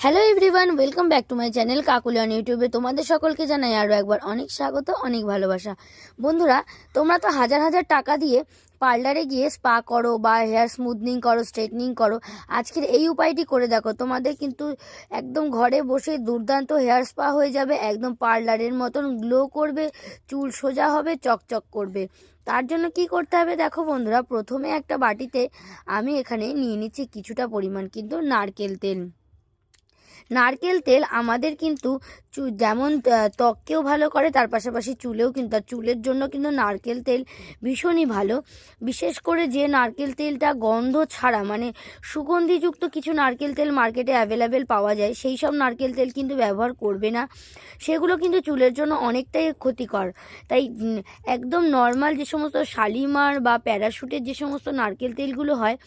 Hello everyone, welcome back to my channel Kakuli on ইউটিউবে। তোমাদের সকলকে জানাই আরও একবার অনেক স্বাগত, অনেক ভালোবাসা। বন্ধুরা, তোমরা তো হাজার হাজার টাকা দিয়ে পার্লারে গিয়ে স্পা করো বা হেয়ার স্মুথনিং করো, স্ট্রেটনিং করো। আজকের এই উপায়টি করে দেখো, তোমাদের কিন্তু একদম ঘরে বসে দুর্দান্ত হেয়ার স্পা হয়ে যাবে, একদম পার্লারের মতন গ্লো করবে, চুল সোজা হবে, চকচক করবে। তার জন্য কি করতে হবে দেখো বন্ধুরা, প্রথমে একটা বাটিতে আমি এখানে নিয়ে নিচ্ছি কিছুটা পরিমাণ কিন্তু নারকেল তেল। নারকেল তেল আমাদের কিন্তু যেমন ত্বককেও ভালো করে, তার পাশাপাশি চুলেও কিন্তু, আর চুলের জন্য কিন্তু নারকেল তেল ভীষণই ভালো। বিশেষ করে যে নারকেল তেলটা গন্ধ ছাড়া, মানে সুগন্ধিযুক্ত কিছু নারকেল তেল মার্কেটে অ্যাভেলেবেল পাওয়া যায়, সেই সব নারকেল তেল কিন্তু ব্যবহার করবে না, সেগুলো কিন্তু চুলের জন্য অনেকটাই ক্ষতিকর। তাই একদম নর্মাল যে সমস্ত শালিমার বা প্যারাশুটের যে সমস্ত নারকেল তেলগুলো হয়,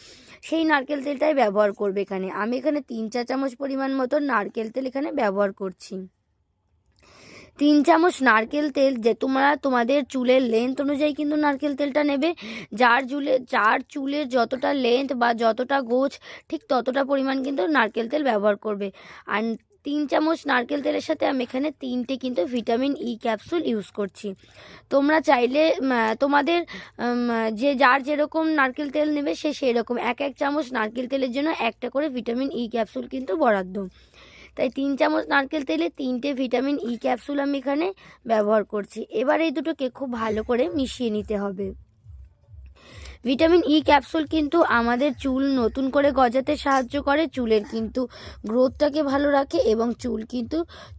সেই নারকেল তেলটাই ব্যবহার করবে। আমি এখানে 3 চা চামচ পরিমাণ মতো নারকেল তেল এখানে ব্যবহার করছি। 3 চামচ নারকেল তেল, যে তোমরা তোমাদের চুলের লেন্থ অনুযায়ী কিন্তু নারকেল তেলটা নেবে। যার চুলের যতটা লেন্থ বা যতটা গোছ, ঠিক ততটা পরিমাণ কিন্তু নারকেল তেল ব্যবহার করবে। আর 3 চামচ নারকেল তেলের সাথে আমি এখানে 3টে কিন্তু ভিটামিন ই ক্যাপসুল ইউজ করছি। তোমরা চাইলে তোমাদের যার যেরকম নারকেল তেল নেবে সে সেই রকম 1 চামচ নারকেল তেলের জন্য একটা করে ভিটামিন ই ক্যাপসুল কিন্তু বরাদ্দ। তাই 3 চামচ নারকেল তেলে 3টে ভিটামিন ই ক্যাপসুল আমি এখানে ব্যবহার করছি। এবার এই দুটোকে খুব ভালো করে মিশিয়ে নিতে হবে। ভিটামিন ই ক্যাপসুল কিন্তু আমাদের চুল নতুন করে গজাতে সাহায্য করে, চুলের কিন্তু গ্রোথটাকে ভালো রাখে এবং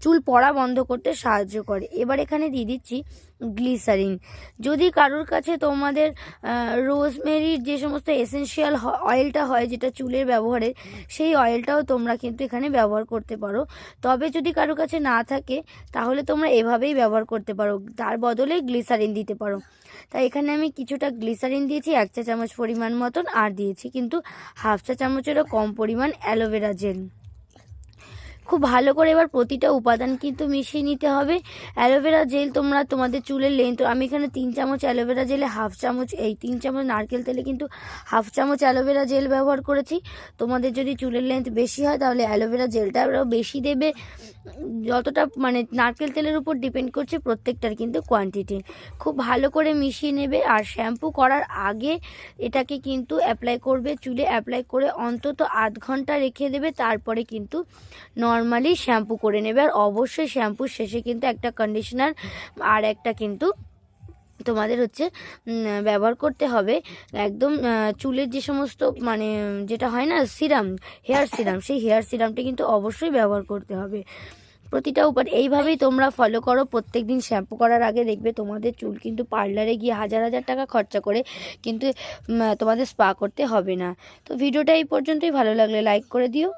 চুল পড়া বন্ধ করতে সাহায্য করে। এবার এখানে দিয়ে দিচ্ছি গ্লিসারিন। যদি কারোর কাছে তোমাদের রোজমেরির যে সমস্ত এসেনশিয়াল অয়েলটা হয়, যেটা চুলের ব্যবহারের, সেই অয়েলটাও তোমরা কিন্তু এখানে ব্যবহার করতে পারো। তবে যদি কারোর কাছে না থাকে তাহলে তোমরা এভাবেই ব্যবহার করতে পারো, তার বদলে গ্লিসারিন দিতে পারো। তাই এখানে আমি কিছুটা গ্লিসারিন দিয়েছি 1 চা চামচ পরিমাণ মতন, আর দিয়েছি কিন্তু 1/2 চা চামচেরও কম পরিমাণ অ্যালোভেরা জেল। খুব ভালো করে এবার প্রতিটা উপাদান কিন্তু মিশিয়ে নিতে হবে। অ্যালোভেরা জেল তোমরা তোমাদের চুলের লেন্থ, আমি এখানে 3 চামচ অ্যালোভেরা জেলে 1/2 চামচ, এই 3 চামচ নারকেল তেলে কিন্তু 1/2 চামচ অ্যালোভেরা জেল ব্যবহার করেছি। তোমাদের যদি চুলের লেন্থ বেশি হয় তাহলে অ্যালোভেরা জেলটা বেশি দেবে, যতটা মানে নারকেল তেলের উপর ডিপেন্ড করছে প্রত্যেকটার কিন্তু কোয়ান্টিটি। খুব ভালো করে মিশিয়ে নেবে, আর শ্যাম্পু করার আগে এটাকে কিন্তু অ্যাপ্লাই করবে, চুলে অ্যাপ্লাই করে অন্তত আধ ঘন্টা রেখে দেবে, তারপরে কিন্তু নর্মালি শ্যাম্পু করে নেবে। আর অবশ্যই শ্যাম্পুর শেষে কিন্তু একটা কন্ডিশনার আর একটা কিন্তু তোমাদের ব্যবহার করতে হবে। একদম চুলের যে সমস্ত মানে যেটা হয় না সিরাম, হেয়ার সিরাম, সেই হেয়ার সিরামটা কিন্তু অবশ্যই ব্যবহার করতে হবে। প্রতিটা উপায় এইভাবেই তোমরা ফলো করো। প্রত্যেক দিন শ্যাম্পু করার আগে দেখবে তোমাদের চুল কিন্তু পার্লারে গিয়ে হাজার হাজার টাকা খরচা করে কিন্তু তোমাদের স্পা করতে হবে না। তো ভিডিওটা এই পর্যন্তই, ভালো লাগলে লাইক করে দিও।